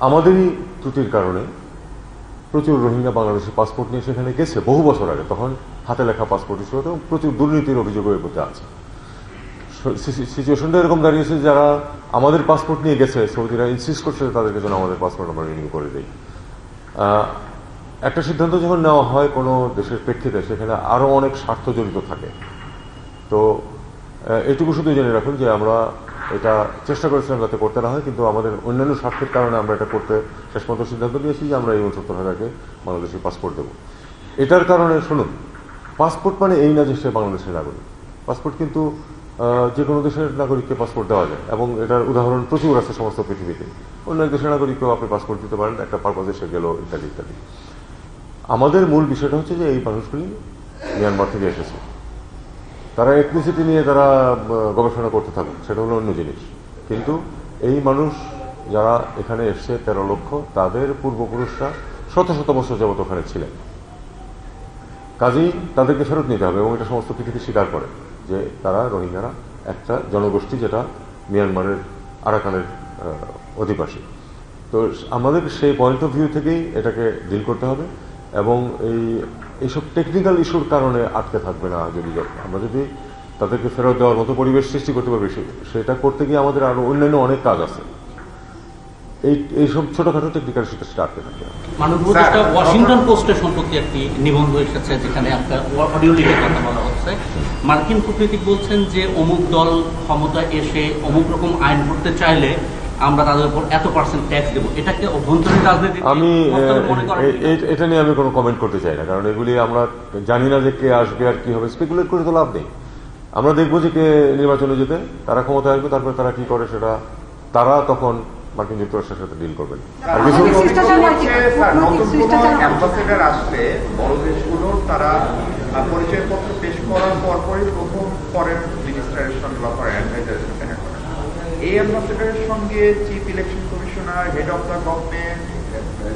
আমাদেরই ত্রুটির কারণে প্রচুর রোহিঙ্গা বাংলাদেশের পাসপোর্ট নিয়ে সেখানে গেছে বহু বছর আগে, তখন হাতে লেখা পাসপোর্ট ছিল, এবং প্রচুর দুর্নীতির অভিযোগ এর প্রতি আছে। সিচুয়েশনটা এরকম দাঁড়িয়েছে, যারা আমাদের পাসপোর্ট নিয়ে গেছে সৌদিরা ইনসিস্ট করছে তাদেরকে যেন আমাদের পাসপোর্ট আমরা রিনিউ করে দিই। একটা সিদ্ধান্ত যখন নেওয়া হয় কোনো দেশের প্রেক্ষিতে, সেখানে আরও অনেক স্বার্থ জড়িত থাকে। তো এটুকু শুধু জেনে রাখুন যে আমরা এটা চেষ্টা করেছিলাম যাতে করতে না হয়, কিন্তু আমাদের অন্যান্য স্বার্থের কারণে আমরা এটা করতে শেষ পর্যন্ত সিদ্ধান্ত নিয়েছি যে আমরা এই 69,000-কে বাংলাদেশের পাসপোর্ট দেবো। এটার কারণে শুনুন, পাসপোর্ট মানে এই না যে সে বাংলাদেশের নাগরিক। পাসপোর্ট কিন্তু যে কোনো দেশের নাগরিককে পাসপোর্ট দেওয়া যায়, এবং এটার উদাহরণ প্রচুর আছে সমস্ত পৃথিবীতে। অন্য এক দেশের নাগরিককেও আপনি পাসপোর্ট দিতে পারেন, একটা পারপাজে সে গেল, ইত্যাদি ইত্যাদি। আমাদের মূল বিষয়টা হচ্ছে যে এই মানুষগুলি মিয়ানমার থেকে এসেছে, তারা এথনিসিটি নিয়ে তারা গবেষণা করতে থাকুক, সেটা হলো অন্য জিনিস। কিন্তু এই মানুষ যারা এখানে এসছে 13 লক্ষ, তাদের পূর্বপুরুষরা শত শত বছর যাবত ওখানে ছিলেন। কাজেই তাদেরকে ফেরত নিতে হবে, এবং এটা সমস্ত পৃথিবী স্বীকার করে যে তারা রোহিঙ্গারা একটা জনগোষ্ঠী যেটা মিয়ানমারের আরাকানের অধিবাসী। তো আমাদের সেই পয়েন্ট অফ ভিউ থেকেই এটাকে ডিল করতে হবে, এবং এইসব টেকনিক্যাল ইস্যুর কারণে আটকে থাকবে না। আমরা যদি তাদেরকে ফেরত দেওয়ার মতো পরিবেশ সৃষ্টি করতে পারবে, সেটা করতে গিয়ে আমাদের আরো অন্যান্য অনেক কাজ আছে। এইসব ছোটখাটো টেকনিক্যাল ইস্যুতে সেটা আটকে থাকবে না। ওয়াশিংটন পোস্টে সম্প্রতি একটি নিবন্ধ এসেছে, যেখানে একটা অডিও লিখে কথা বলা হচ্ছে। মার্কিন কূটনীতিক বলছেন যে অমুক দল ক্ষমতা এসে অমুক রকম আইন করতে চাইলে আমরা তাদের উপর এত % ট্যাক্স দেবো। এটাকে অভ্যন্তরীণ রাজনীতি এটা নিয়ে আমি কোনো কমেন্ট করতে চাই না, কারণ এগুলি আমরা জানি না যে কে আসবে আর কি হবে। স্পেকুলেট করে তো লাভ নেই। আমরা দেখবো যে কে নির্বাচনে যেতে, তারা ক্ষমতায় আসবে, তারপরে তারা কি করে সেটা তারা তখন মার্কিন যুক্তরাষ্ট্রের সাথে ডিল করবেন। আর কিছু অ্যাম্বাসেডার আসলে বড় দেশগুলোর তারা পরিচয়পত্র পেশ করার পরপরই প্রথম ফরেন মিনিস্টারের সঙ্গে বা ফরেন অ্যাডভাইজারের সঙ্গে দেখা করে। এই অ্যাম্বাসেডারের সঙ্গে chief election commissioner, head of the government,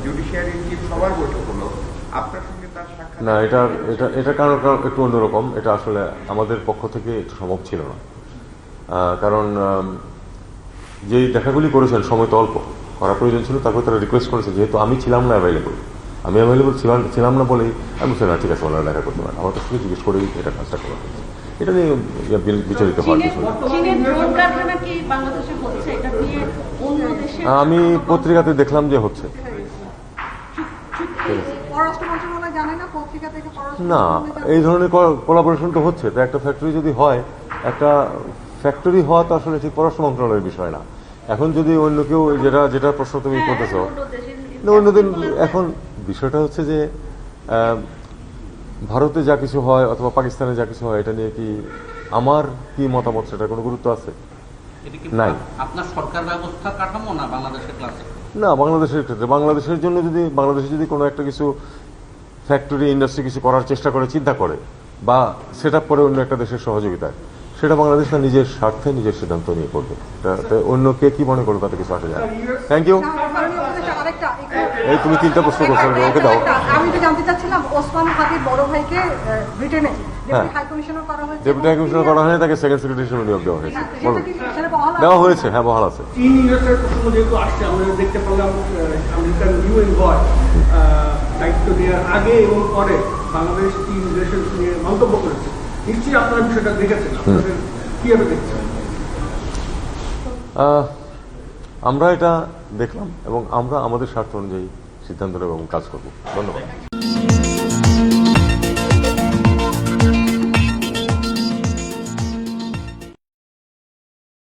judiciary chief সবার বৈঠক হলো, আপনার সঙ্গে তার সাক্ষাৎ না, এটা কারণ একটু অন্যরকম। এটা আসলে আমাদের পক্ষ থেকে একটু সম্ভব ছিল না, কারণ যেই দেখাগুলি করেছেন সময় তো অল্প, করা প্রয়োজন ছিল। তারপর তারা রিকোয়েস্ট করেছে, যেহেতু আমি ছিলাম না অ্যাভেলেবল, আমি অ্যাভেলেবল ছিলাম না বলেই আমি বলছি না ঠিক আছে, ওনারা দেখা করতে পারেন। আমার কাছ থেকে জিজ্ঞেস করেই এটা কাজটা করা হয়েছে। এটা নিয়ে বিচারিত হওয়ার কিছু না। আমি পত্রিকাতে দেখলাম যে হচ্ছে। না, এই ধরনের কোলাবোরেশন তো হচ্ছে। তো একটা ফ্যাক্টরি যদি হয়, একটা ফ্যাক্টরি হওয়া তো আসলে ঠিক পররাষ্ট্র মন্ত্রণালয়ের বিষয় না। এখন যদি অন্য কেউ যেটা প্রশ্ন তুমি করতেছো, অন্যদিন, এখন বিষয়টা হচ্ছে যে ভারতে যা কিছু হয় অথবা পাকিস্তানে যা কিছু হয়, এটা নিয়ে কি আমার কি মতামত, সেটা কোনো গুরুত্ব আছে? নাই। আপনার সরকার ব্যবস্থা কাঠামো না বাংলাদেশের ক্লাসে? না, বাংলাদেশের ক্ষেত্রে বাংলাদেশের জন্য যদি বাংলাদেশে যদি কোনো একটা কিছু ফ্যাক্টরি ইন্ডাস্ট্রি কিছু করার চেষ্টা করে, চিন্তা করে, বা সেট আপ করে অন্য একটা দেশের সহযোগিতায়, সেটা বাংলাদেশ তার নিজের স্বার্থে নিজের সিদ্ধান্ত নিয়ে করবে। অন্য কে কি মনে করবে তাতে কিছু আসে যায়। Thank you. এই তুমি 3টা প্রশ্ন করছো, ওকে দাও। আমি তো জানতে চাচ্ছিলাম, ওসমান হাদির বড় ভাইকে ব্রিটেনে ডেপুটি হাই কমিশনার করা হয়েছে। ডেপুটি হাই কমিশনার করা হয়নি, তাকে সেকেন্ড সেক্রেটারি হিসেবে নিয়োগ দেওয়া হয়েছে। দেওয়া হয়েছে, হ্যাঁ, বহাল আছে। যেহেতু আসছে, আমরা দেখতে পেলাম আমেরিকান ইউএন বয় দায়িত্ব দেওয়ার আগে এবং পরে বাংলাদেশ কি রিলেশন নিয়ে মন্তব্য করেছে। নিশ্চয়ই আপনারা বিষয়টা দেখেছেন, আপনাদের কিভাবে দেখছেন? আমরা এটা দেখলাম, এবং আমরা আমাদের স্বার্থ অনুযায়ী সিদ্ধান্ত নেব এবং কাজ করব। ধন্যবাদ।